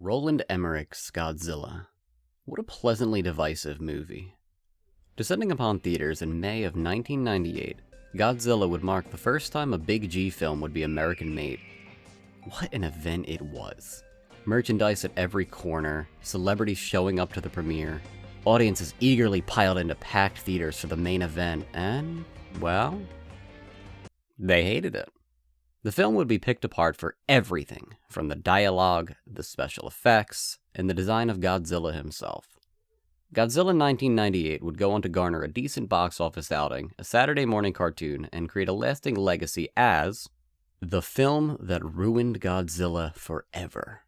Roland Emmerich's Godzilla. What a pleasantly divisive movie. Descending upon theaters in May of 1998, Godzilla would mark the first time a Big G film would be American-made. What an event it was. Merchandise at every corner, celebrities showing up to the premiere, audiences eagerly piled into packed theaters for the main event, and, well, they hated it. The film would be picked apart for everything, from the dialogue, the special effects, and the design of Godzilla himself. Godzilla 1998 would go on to garner a decent box office outing, a Saturday morning cartoon, and create a lasting legacy as the film that ruined Godzilla forever.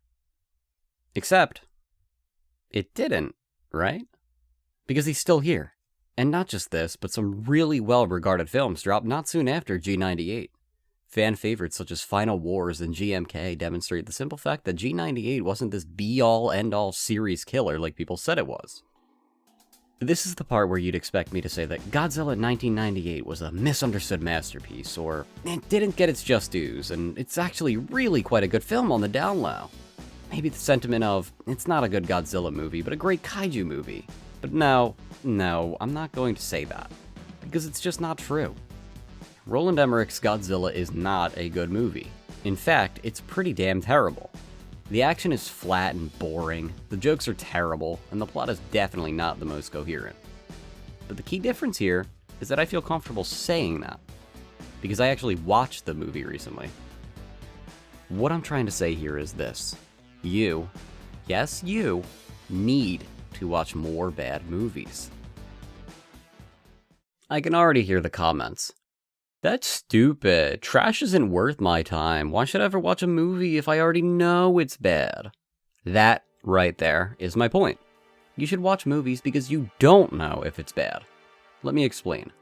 Except, it didn't, right? Because he's still here. And not just this, but some really well-regarded films dropped not soon after G98. Fan favorites such as Final Wars and GMK demonstrate the simple fact that G98 wasn't this be-all, end-all series killer like people said it was. This is the part where you'd expect me to say that Godzilla 1998 was a misunderstood masterpiece, or it didn't get its just dues, and it's actually really quite a good film on the down low. Maybe the sentiment of, it's not a good Godzilla movie, but a great kaiju movie. But no, I'm not going to say that, because it's just not true. Roland Emmerich's Godzilla is not a good movie. In fact, it's pretty damn terrible. The action is flat and boring, the jokes are terrible, and the plot is definitely not the most coherent. But the key difference here is that I feel comfortable saying that, because I actually watched the movie recently. What I'm trying to say here is this. You, yes you, need to watch more bad movies. I can already hear the comments. That's stupid. Trash isn't worth my time. Why should I ever watch a movie if I already know it's bad? That right there is my point. You should watch movies because you don't know if it's bad. Let me explain.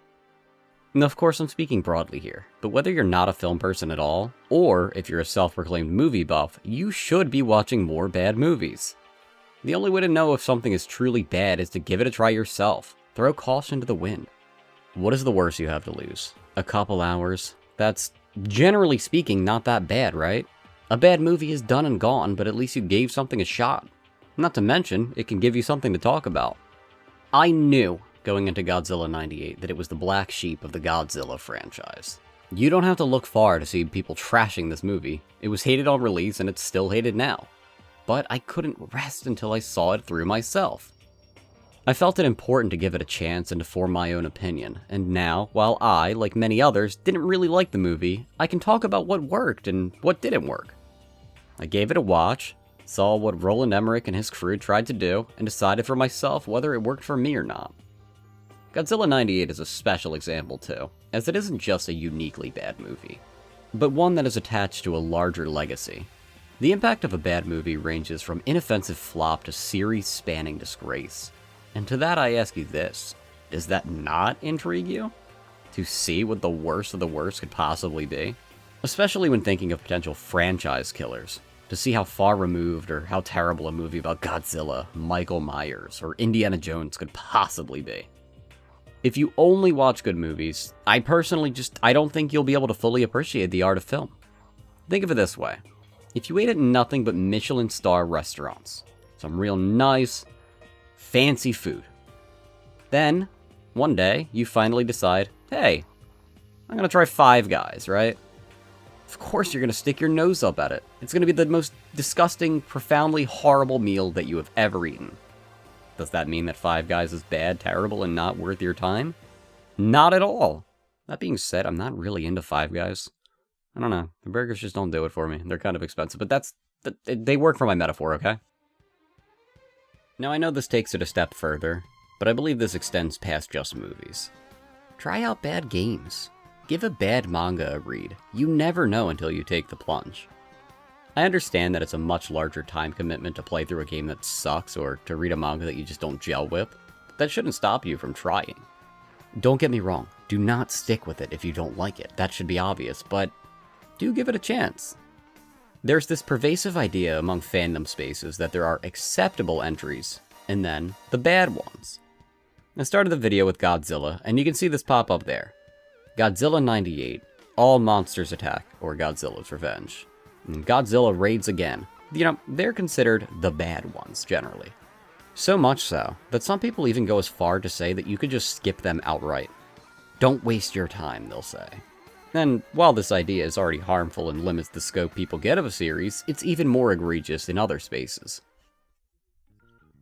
Now, of course, I'm speaking broadly here, but whether you're not a film person at all, or if you're a self-proclaimed movie buff, you should be watching more bad movies. The only way to know if something is truly bad is to give it a try yourself. Throw caution to the wind. What is the worst you have to lose? A couple hours? That's, generally speaking, not that bad, right? A bad movie is done and gone, but at least you gave something a shot. Not to mention, it can give you something to talk about. I knew, going into Godzilla 98, that it was the black sheep of the Godzilla franchise. You don't have to look far to see people trashing this movie. It was hated on release, and it's still hated now. But I couldn't rest until I saw it through myself. I felt it important to give it a chance and to form my own opinion, and now, while I, like many others, didn't really like the movie, I can talk about what worked and what didn't work. I gave it a watch, saw what Roland Emmerich and his crew tried to do, and decided for myself whether it worked for me or not. Godzilla 98 is a special example too, as it isn't just a uniquely bad movie, but one that is attached to a larger legacy. The impact of a bad movie ranges from inoffensive flop to series-spanning disgrace. And to that I ask you this, does that not intrigue you? To see what the worst of the worst could possibly be? Especially when thinking of potential franchise killers. To see how far removed or how terrible a movie about Godzilla, Michael Myers, or Indiana Jones could possibly be. If you only watch good movies, I don't think you'll be able to fully appreciate the art of film. Think of it this way. If you ate at nothing but Michelin star restaurants, some real nice, fancy food. Then, one day, you finally decide, hey, I'm gonna try Five Guys, right? Of course you're gonna stick your nose up at it. It's gonna be the most disgusting, profoundly horrible meal that you have ever eaten. Does that mean that Five Guys is bad, terrible, and not worth your time? Not at all. That being said, I'm not really into Five Guys. I don't know, the burgers just don't do it for me. They're kind of expensive, but they work for my metaphor, okay? Now, I know this takes it a step further, but I believe this extends past just movies. Try out bad games. Give a bad manga a read. You never know until you take the plunge. I understand that it's a much larger time commitment to play through a game that sucks or to read a manga that you just don't gel with, but that shouldn't stop you from trying. Don't get me wrong, do not stick with it if you don't like it. That should be obvious, but do give it a chance. There's this pervasive idea among fandom spaces that there are acceptable entries, and then the bad ones. I started the video with Godzilla, and you can see this pop up there. Godzilla 98, All Monsters Attack, or Godzilla's Revenge. And Godzilla raids again, they're considered the bad ones, generally. So much so, that some people even go as far to say that you could just skip them outright. Don't waste your time, they'll say. And while this idea is already harmful and limits the scope people get of a series, it's even more egregious in other spaces.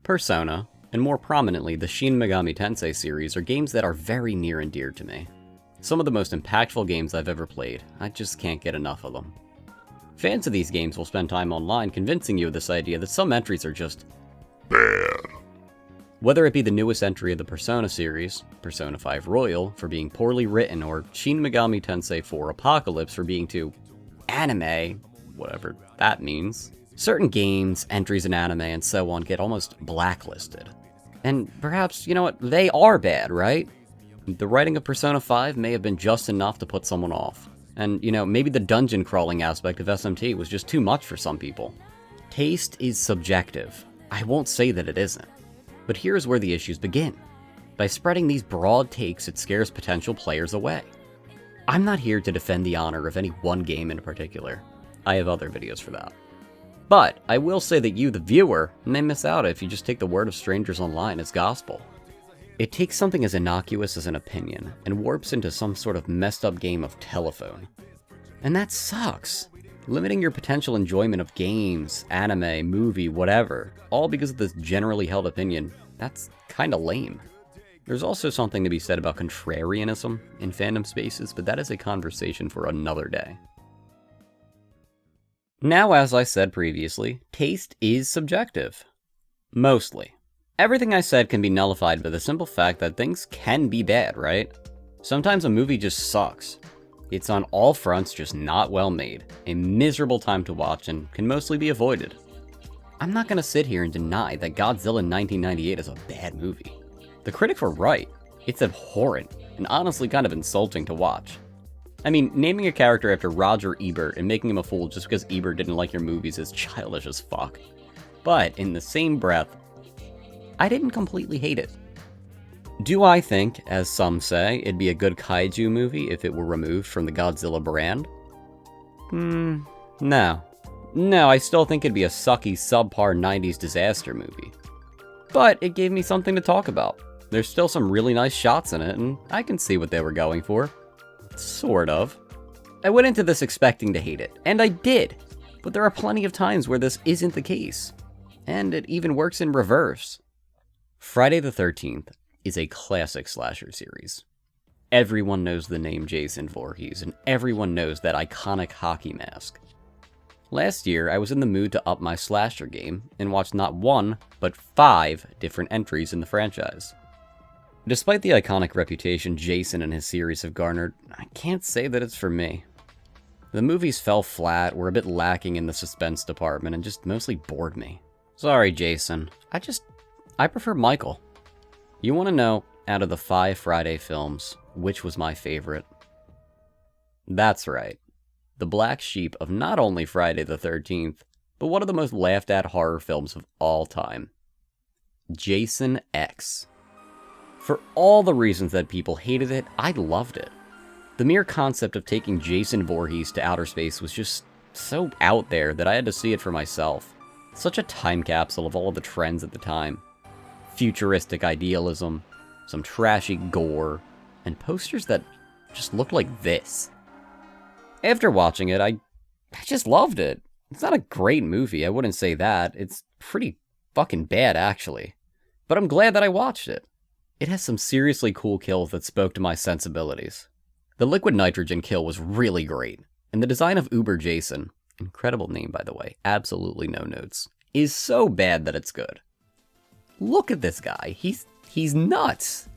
Persona, and more prominently the Shin Megami Tensei series, are games that are very near and dear to me. Some of the most impactful games I've ever played. I just can't get enough of them. Fans of these games will spend time online convincing you of this idea that some entries are just bad. Whether it be the newest entry of the Persona series, Persona 5 Royal, for being poorly written, or Shin Megami Tensei 4 Apocalypse for being too anime, whatever that means. Certain games, entries in anime, and so on get almost blacklisted. And perhaps, they are bad, right? The writing of Persona 5 may have been just enough to put someone off. And, maybe the dungeon crawling aspect of SMT was just too much for some people. Taste is subjective. I won't say that it isn't. But here's where the issues begin. By spreading these broad takes, it scares potential players away. I'm not here to defend the honor of any one game in particular. I have other videos for that. But I will say that you, the viewer, may miss out if you just take the word of strangers online as gospel. It takes something as innocuous as an opinion and warps into some sort of messed up game of telephone. And that sucks. Limiting your potential enjoyment of games, anime, movie, whatever, all because of this generally held opinion, that's kinda lame. There's also something to be said about contrarianism in fandom spaces, but that is a conversation for another day. Now, as I said previously, taste is subjective. Mostly. Everything I said can be nullified by the simple fact that things can be bad, right? Sometimes a movie just sucks. It's on all fronts just not well made, a miserable time to watch, and can mostly be avoided. I'm not gonna sit here and deny that Godzilla 1998 is a bad movie. The critics were right. It's abhorrent, and honestly kind of insulting to watch. I mean, naming a character after Roger Ebert and making him a fool just because Ebert didn't like your movies is childish as fuck. But in the same breath, I didn't completely hate it. Do I think, as some say, it'd be a good kaiju movie if it were removed from the Godzilla brand? No. No, I still think it'd be a sucky, subpar 90s disaster movie. But it gave me something to talk about. There's still some really nice shots in it, and I can see what they were going for. Sort of. I went into this expecting to hate it, and I did. But there are plenty of times where this isn't the case. And it even works in reverse. Friday the 13th is a classic slasher series. Everyone knows the name Jason Voorhees, and everyone knows that iconic hockey mask. Last year, I was in the mood to up my slasher game, and watched not one, but 5 different entries in the franchise. Despite the iconic reputation Jason and his series have garnered, I can't say that it's for me. The movies fell flat, were a bit lacking in the suspense department, and just mostly bored me. Sorry, Jason. I prefer Michael. You want to know, out of the 5 Friday films, which was my favorite? That's right. The black sheep of not only Friday the 13th, but one of the most laughed at horror films of all time. Jason X. For all the reasons that people hated it, I loved it. The mere concept of taking Jason Voorhees to outer space was just so out there that I had to see it for myself. Such a time capsule of all of the trends at the time. Futuristic idealism, some trashy gore, and posters that just looked like this. After watching it, I just loved it. It's not a great movie, I wouldn't say that. It's pretty fucking bad, actually. But I'm glad that I watched it. It has some seriously cool kills that spoke to my sensibilities. The liquid nitrogen kill was really great, and the design of Uber Jason, incredible name by the way, absolutely no notes, is so bad that it's good. Look at this guy, he's nuts!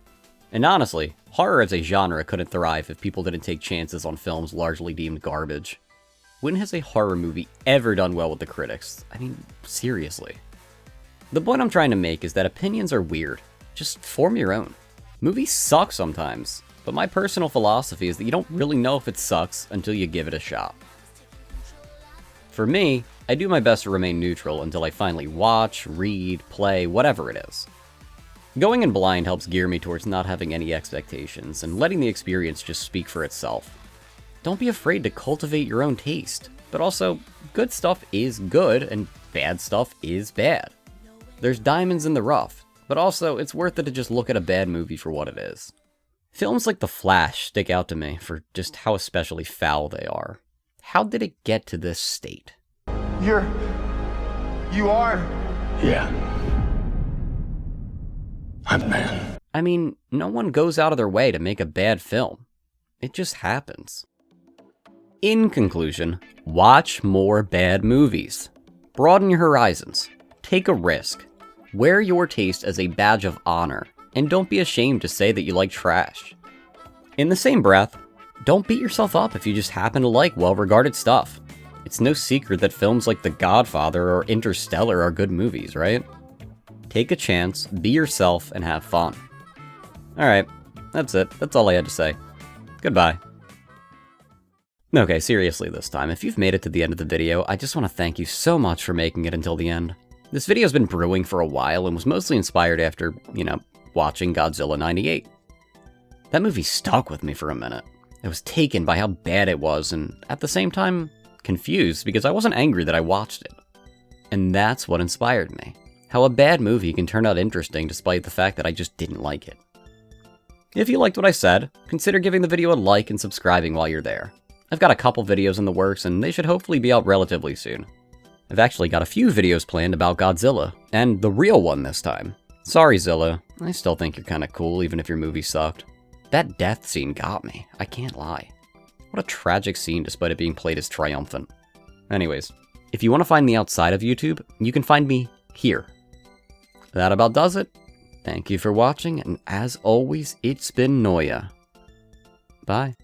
And honestly, horror as a genre couldn't thrive if people didn't take chances on films largely deemed garbage. When has a horror movie ever done well with the critics? I mean, seriously. The point I'm trying to make is that opinions are weird. Just form your own. Movies suck sometimes, but my personal philosophy is that you don't really know if it sucks until you give it a shot. For me, I do my best to remain neutral until I finally watch, read, play, whatever it is. Going in blind helps gear me towards not having any expectations and letting the experience just speak for itself. Don't be afraid to cultivate your own taste. But also, good stuff is good and bad stuff is bad. There's diamonds in the rough, but also it's worth it to just look at a bad movie for what it is. Films like The Flash stick out to me for just how especially foul they are. How did it get to this state? You are? Yeah. I'm man. I mean, no one goes out of their way to make a bad film. It just happens. In conclusion, watch more bad movies. Broaden your horizons. Take a risk. Wear your taste as a badge of honor, and don't be ashamed to say that you like trash. In the same breath, don't beat yourself up if you just happen to like well-regarded stuff. It's no secret that films like The Godfather or Interstellar are good movies, right? Take a chance, be yourself, and have fun. Alright, that's it. That's all I had to say. Goodbye. Okay, seriously this time, if you've made it to the end of the video, I just want to thank you so much for making it until the end. This video's been brewing for a while and was mostly inspired after, watching Godzilla 98. That movie stuck with me for a minute. I was taken by how bad it was, and at the same time, confused because I wasn't angry that I watched it. And that's what inspired me. How a bad movie can turn out interesting despite the fact that I just didn't like it. If you liked what I said, consider giving the video a like and subscribing while you're there. I've got a couple videos in the works and they should hopefully be out relatively soon. I've actually got a few videos planned about Godzilla, and the real one this time. Sorry Zilla, I still think you're kinda cool even if your movie sucked. That death scene got me, I can't lie. What a tragic scene despite it being played as triumphant. Anyways, if you want to find me outside of YouTube, you can find me here. That about does it. Thank you for watching, and as always, it's been Noya. Bye.